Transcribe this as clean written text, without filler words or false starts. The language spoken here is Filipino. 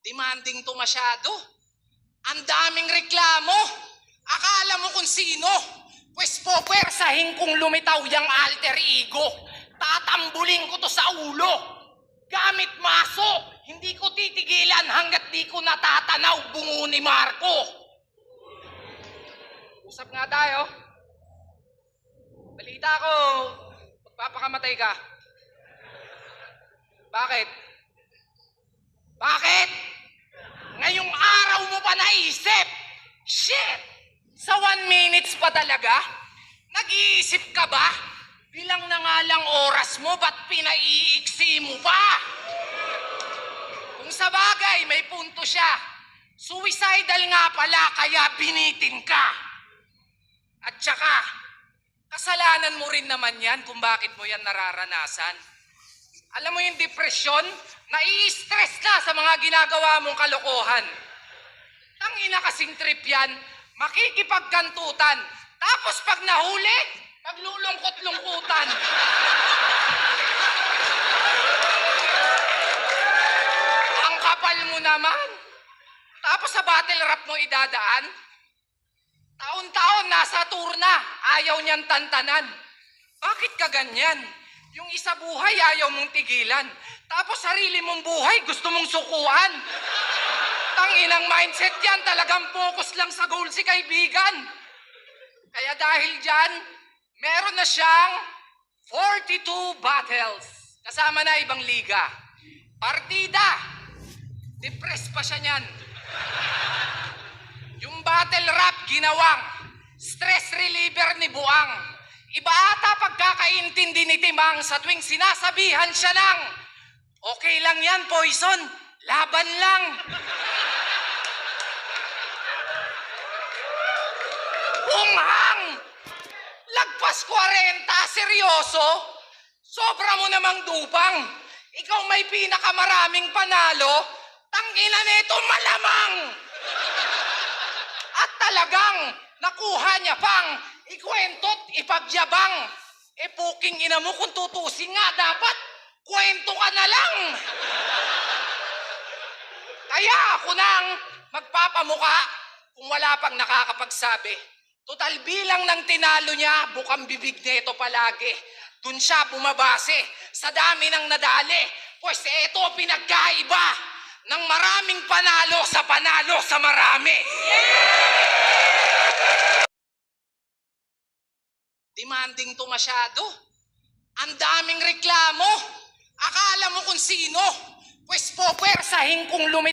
Demanding to masyado. Ang daming reklamo. Akala mo kung sino? Pwes po, pwersahin kung lumitaw yung alter ego. Tatambulin ko to sa ulo. Gamit maso. Hindi ko titigilan hanggat di ko natatanaw bungo ni Marco. Usap nga tayo. Balita ko, magpapakamatay ka. Bakit? Bakit? Ngayong araw mo pa naisip? Shit! Sa 1 minutes pa talaga? Nag-iisip ka ba? Bilang na nga lang oras mo, ba't pinaiiksi mo pa? Kung sa bagay, may punto siya. Suicidal nga pala, kaya binitin ka. At saka, kasalanan mo rin naman yan kung bakit mo yan nararanasan. Alam mo yung depresyon, nai-stress ka sa mga ginagawa mong kalokohan. Tangina kasing trip yan, makikipagkantutan. Tapos pag nahuli, maglulungkot-lungkutan. Ang kapal mo naman. Tapos sa battle rap mo idadaan. Taon-taon nasa tour na, ayaw niyan tantanan. Bakit ka ganyan? Yung isa buhay ayaw mong tigilan. Tapos sarili mong buhay gusto mong sukuan. Tanginang mindset yan, talagang focus lang sa goal si kaibigan. Kaya dahil dyan, meron na siyang 42 battles. Kasama na ibang liga. Partida. Depressed pa siya niyan. Yung battle rap ginawang stress reliever ni Buang. Iba ata pagkakaintindi ni Timang sa tuwing sinasabihan siya ng okay lang yan, Poison. Laban lang. Bunghang! Lagpas 40, seryoso? Sobra mo namang dupang. Ikaw may pinakamaraming panalo. Tangina nito malamang. At talagang nakuha niya pang ikwento't ipagyabang. Puking ina mo kung tutusin nga dapat kwento ka na lang. Kaya ako nang magpapamuka kung wala pang nakakapagsabi. Total bilang ng tinalo niya, bukang bibig nito palagi. Dun siya bumabase sa dami ng nadali. Pues eto pinagkaiba ng maraming panalo sa marami. Demanding to masyado. Ang daming reklamo. Akala mo kung sino? Pues po, pwersahin kung lumitaw.